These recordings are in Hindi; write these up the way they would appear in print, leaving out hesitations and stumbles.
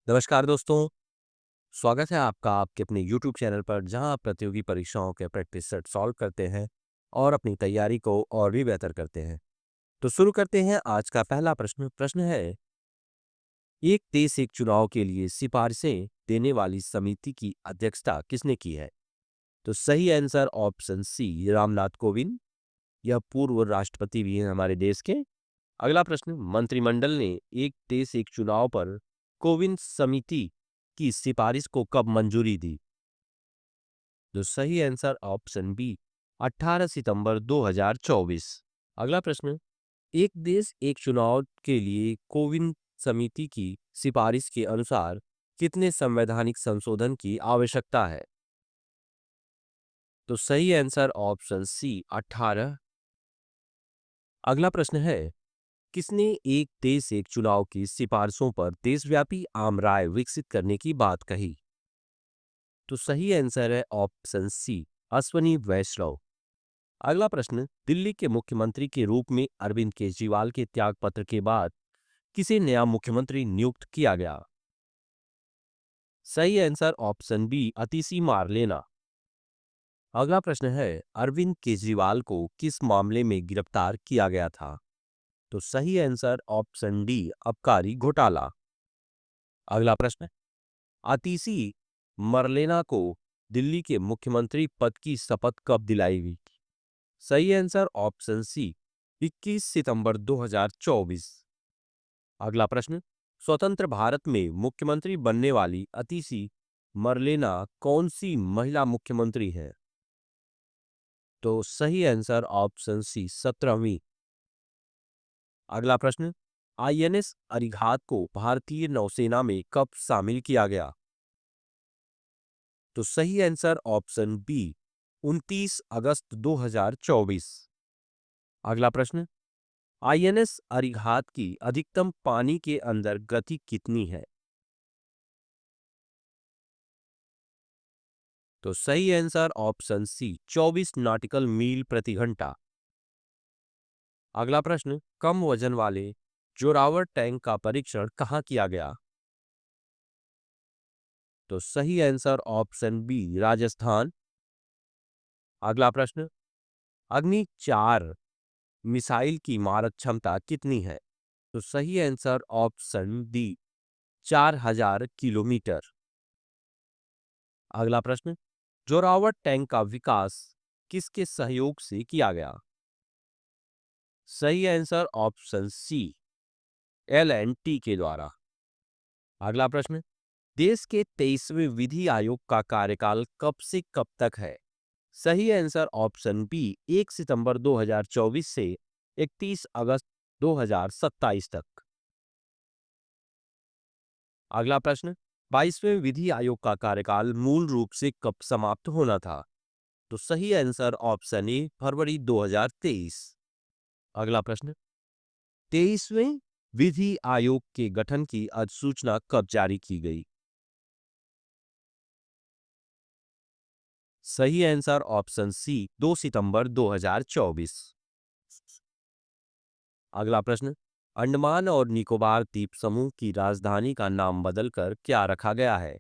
नमस्कार दोस्तों, स्वागत है आपका आपके अपने YouTube चैनल पर जहां आप प्रतियोगी परीक्षाओं के प्रैक्टिस सेट सॉल्व करते हैं और अपनी तैयारी को और भी बेहतर करते हैं। तो शुरू करते हैं आज का पहला प्रश्न है, एक देश एक चुनाव के लिए सिफारिशें देने वाली समिति की अध्यक्षता किसने की है? तो सही answer option C Ramnath Kovind. यह पूर्व राष्ट्रपति भी हैं हमारे देश के। अगला प्रश्न, मंत्रिमंडल ने एक देश एक चुनाव पर कोविंद समिति की सिफारिश को कब मंजूरी दी? तो सही आंसर ऑप्शन बी 18 सितंबर 2024। अगला प्रश्न, एक देश एक चुनाव के लिए कोविंद समिति की सिफारिश के अनुसार कितने संवैधानिक संशोधन की आवश्यकता है? तो सही आंसर ऑप्शन सी 18। अगला प्रश्न है, किसने एक देश एक चुनाव की सिफारिशों पर देशव्यापी आम राय विकसित करने की बात कही? तो सही आंसर है ऑप्शन सी अश्वनी वैष्णव। अगला प्रश्न, दिल्ली के मुख्यमंत्री के रूप में अरविंद केजरीवाल के त्यागपत्र के बाद किसे नया मुख्यमंत्री नियुक्त किया गया? सही answer option B Atishi Marlena. अगला प्रश्न है, अरविंद केजरीवाल को किस मामले में गिरफ्तार किया गया था? तो सही आंसर ऑप्शन डी आबकारी घोटाला। अगला प्रश्न, आतिशी मरलेना को दिल्ली के मुख्यमंत्री पद की शपथ कब दिलाई गई? सही आंसर ऑप्शन सी 21 सितंबर 2024। अगला प्रश्न, स्वतंत्र भारत में मुख्यमंत्री बनने वाली अतिशी मरलेना कौन सी महिला मुख्यमंत्री है? तो सही आंसर ऑप्शन सी 17वीं। अगला प्रश्न, आईएनएस अरिहंत को भारतीय नौसेना में कब शामिल किया गया? तो सही आंसर ऑप्शन बी 29 अगस्त 2024। अगला प्रश्न, आईएनएस अरिहंत की अधिकतम पानी के अंदर गति कितनी है? तो सही आंसर ऑप्शन सी 24 नॉटिकल मील प्रति घंटा। अगला प्रश्न, कम वजन वाले जोरावर टैंक का परीक्षण कहाँ किया गया? तो सही आंसर ऑप्शन बी राजस्थान। अगला प्रश्न, अग्नि 4 मिसाइल की मारक क्षमता कितनी है? तो सही आंसर ऑप्शन डी 4000 किलोमीटर। अगला प्रश्न, जोरावर टैंक का विकास किसके सहयोग से किया गया? सही आंसर ऑप्शन सी L&T के द्वारा। अगला प्रश्न, देश के 23वें विधि आयोग का कार्यकाल कब से कब तक है? सही आंसर ऑप्शन बी 1 सितंबर 2024 से 31 अगस्त 2027 तक। अगला प्रश्न, 22वें विधि आयोग का कार्यकाल मूल रूप से कब समाप्त होना था? तो सही आंसर ऑप्शन ए फरवरी 2023। अगला प्रश्न, 23वें विधि आयोग के गठन की अधिसूचना कब जारी की गई? सही आंसर ऑप्शन सी 2 सितंबर 2024। अगला प्रश्न, अंडमान और निकोबार द्वीप समूह की राजधानी का नाम बदलकर क्या रखा गया है?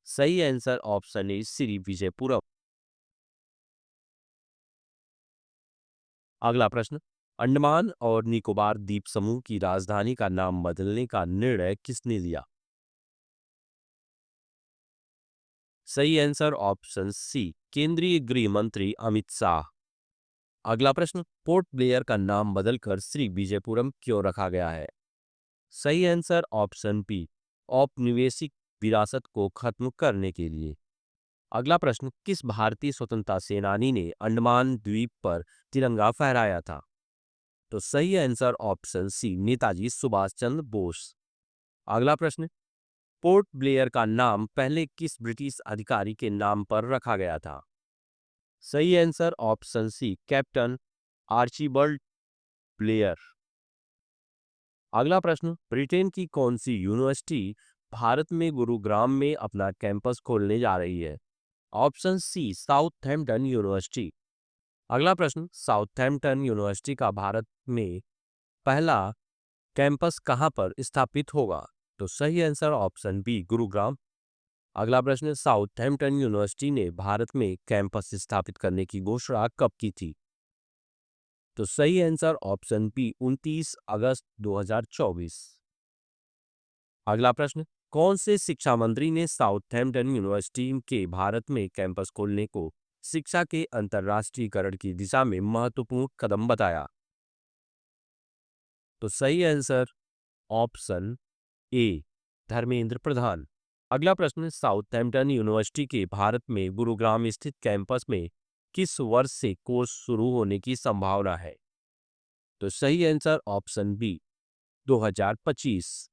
सही answer option A Shri Vijayapuram. अगला प्रश्न, अंडमान और निकोबार द्वीप समूह की राजधानी का नाम बदलने का निर्णय किसने लिया? सही आंसर ऑप्शन सी केंद्रीय गृह मंत्री अमित शाह। अगला प्रश्न, पोर्ट ब्लेयर का नाम बदलकर श्री विजयपुरम क्यों रखा गया है? सही आंसर ऑप्शन बी औपनिवेशिक विरासत को खत्म करने के लिए। अगला प्रश्न, किस भारतीय स्वतंत्रता सेनानी ने अंडमान द्वीप पर तिरंगा फहराया था? तो सही answer option C Netaji Subhash Chandra Bose. अगला प्रश्न, पोर्ट ब्लेयर का नाम पहले किस ब्रिटिश अधिकारी के नाम पर रखा गया था? सही answer option C captain Archibald Blair. अगला प्रश्न, ब्रिटेन की कौन सी यूनिवर्सिटी भारत में गुरुग्राम में अपना कैंपस खोलने जा रही है? Option C Southampton university. अगला प्रश्न, साउथहैम्पटन यूनिवर्सिटी का भारत में पहला कैंपस कहां पर स्थापित होगा? तो सही आंसर ऑप्शन बी गुरुग्राम। अगला प्रश्न, साउथहैम्पटन यूनिवर्सिटी ने भारत में कैंपस स्थापित करने की घोषणा कब की थी? तो सही आंसर ऑप्शन बी 29 अगस्त 2024। अगला प्रश्न, कौन से शिक्षा मंत्री ने साउथहैम्पटन यूनिवर्सिटी के भारत में कैंपस खोलने को शिक्षा के अंतर्राष्ट्रीयकरण की दिशा में महत्वपूर्ण कदम बताया? तो सही answer option A Dharmendra Pradhan. अगला प्रश्न, साउथहैम्पटन यूनिवर्सिटी के भारत में गुरुग्राम स्थित कैंपस में किस वर्ष से कोर्स शुरू होने की संभावना है? तो सही आंसर ऑप्शन बी 2025।